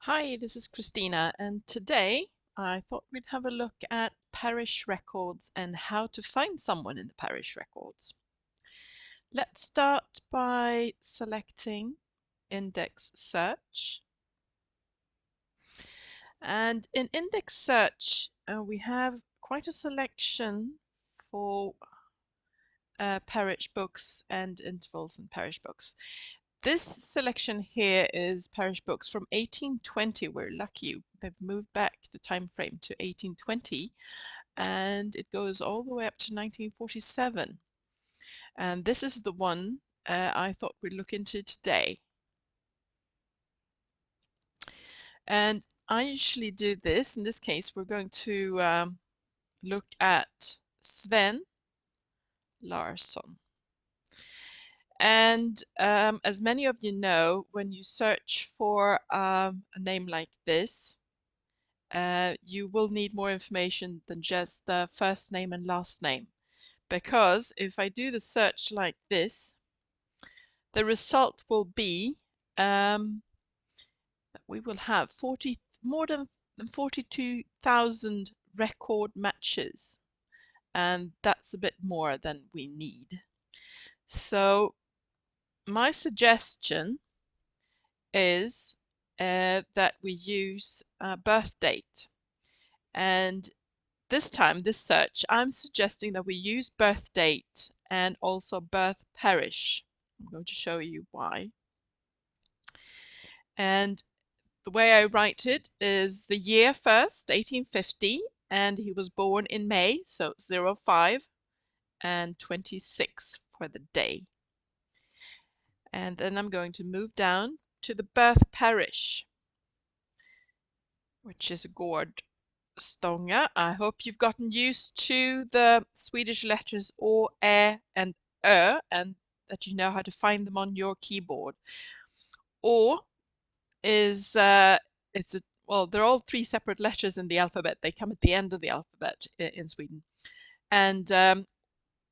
Hi, this is Christina, and today I thought we'd have a look at parish records and how to find someone in the parish records. Let's start by selecting Index Search. And in Index Search, we have quite a selection for parish books and intervals in parish books. This selection here is parish books from 1820. We're lucky. They've moved back the time frame to 1820, and it goes all the way up to 1947. And this is the one I thought we'd look into today. And I usually do this. In this case, we're going to look at Sven Larsson. And as many of you know, when you search for a name like this, you will need more information than just the first name and last name. Because if I do the search like this, the result will be that we will have more than 42,000 record matches. And that's a bit more than we need. So my suggestion is that we use birth date. And this time, this search, I'm suggesting that we use birth date and also birth parish. I'm going to show you why. And the way I write it is the year first, 1850, and he was born in May, so 05 and 26 for the day. And then I'm going to move down to the birth parish, which is Gårdsstånga. I hope you've gotten used to the Swedish letters Å, Ä, and Ö, and that you know how to find them on your keyboard. Å is well, they're all three separate letters in the alphabet. They come at the end of the alphabet in Sweden. And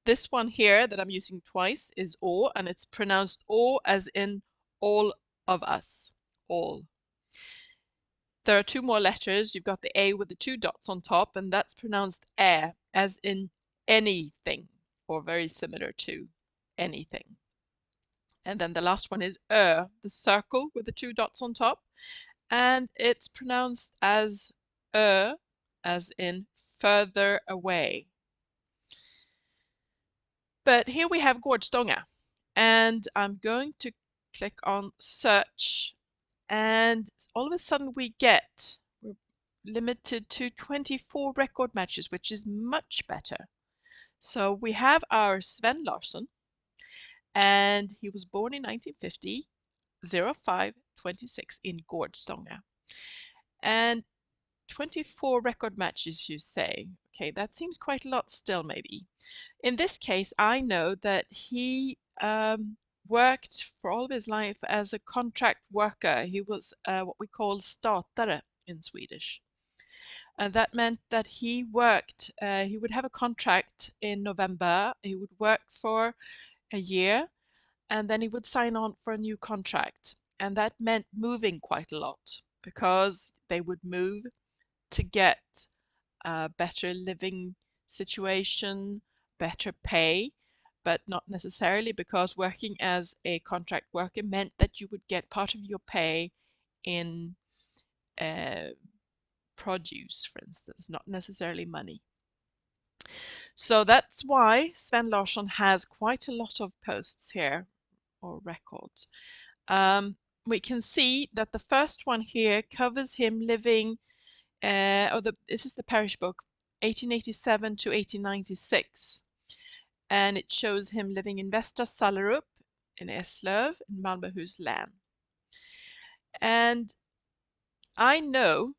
this one here that I'm using twice is Å, and it's pronounced Å as in all of us, all. There are two more letters. You've got the A with the two dots on top, and that's pronounced Ä, as in anything, or very similar to anything. And then the last one is Ö, the circle with the two dots on top, and it's pronounced as Ö, as in further away. But here we have Gårdsstånga, and I'm going to click on search, and all of a sudden we're limited to 24 record matches, which is much better. So we have our Sven Larsson, and he was born in 1950, 05/26 in Gårdsstånga. And 24 record matches, you say. Okay, that seems quite a lot still, maybe. In this case, I know that he worked for all of his life as a contract worker. He was what we call statare in Swedish. And that meant that he worked, he would have a contract in November, he would work for a year, and then he would sign on for a new contract. And that meant moving quite a lot, because they would move to get a better living situation, better pay, but not necessarily, because working as a contract worker meant that you would get part of your pay in produce, for instance, not necessarily money. So that's why Sven Larsson has quite a lot of posts here, or records. We can see that the first one here covers him living, this is the parish book, 1887 to 1896. And it shows him living in Västra Sallerup, in Eslöv, in Malmöhus län. And I know,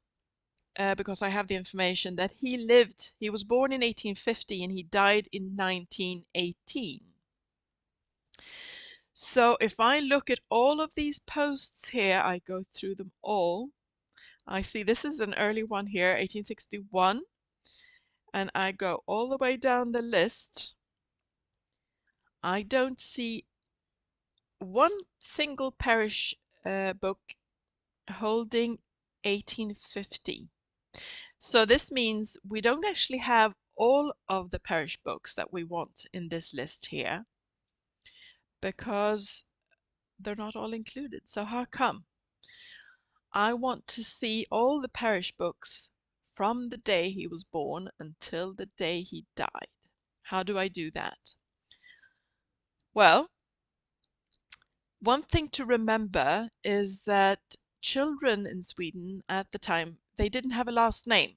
because I have the information, that he was born in 1850 and he died in 1918. So if I look at all of these posts here, I go through them all. I see this is an early one here, 1861, and I go all the way down the list. I don't see one single parish book holding 1850. So this means we don't actually have all of the parish books that we want in this list here because they're not all included. So how come? I want to see all the parish books from the day he was born until the day he died. How do I do that? Well, one thing to remember is that children in Sweden at the time, they didn't have a last name.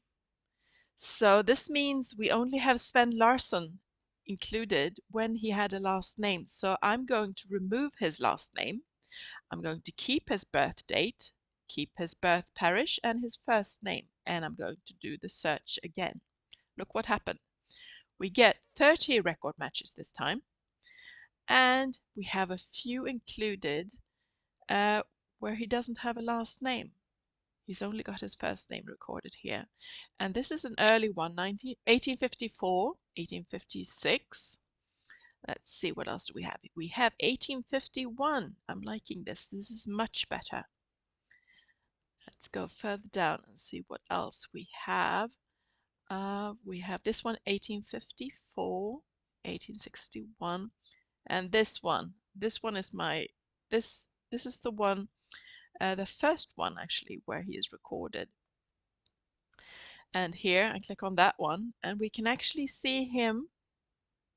So this means we only have Sven Larsson included when he had a last name. So I'm going to remove his last name. I'm going to keep his birth date, keep his birth parish and his first name, and I'm going to do the search again. Look what happened. We get 30 record matches this time, and we have a few included where he doesn't have a last name. He's only got his first name recorded here. And this is an early one, 1854, 1856. Let's see, what else do we have? We have 1851. I'm liking this. This is much better. Let's go further down and see what else we have. We have this one, 1854, 1861, and this one. This one is this is the one, the first one actually, where he is recorded. And here I click on that one, and we can actually see him.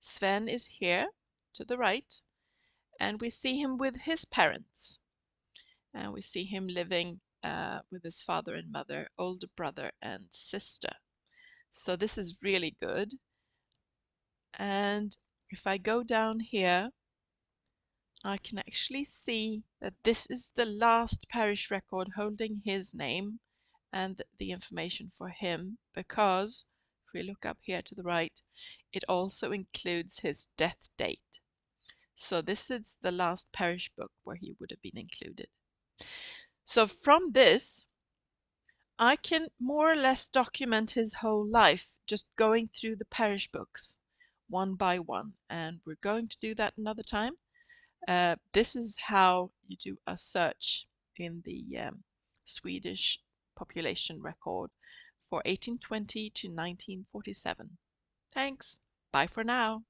Sven is here to the right, and we see him with his parents. And we see him living with his father and mother, older brother and sister. So this is really good. And if I go down here, I can actually see that this is the last parish record holding his name and the information for him, because if we look up here to the right, it also includes his death date. So this is the last parish book where he would have been included. So from this, I can more or less document his whole life just going through the parish books one by one, and we're going to do that another time. This is how you do a search in the Swedish population record for 1820 to 1947. Thanks. Bye for now.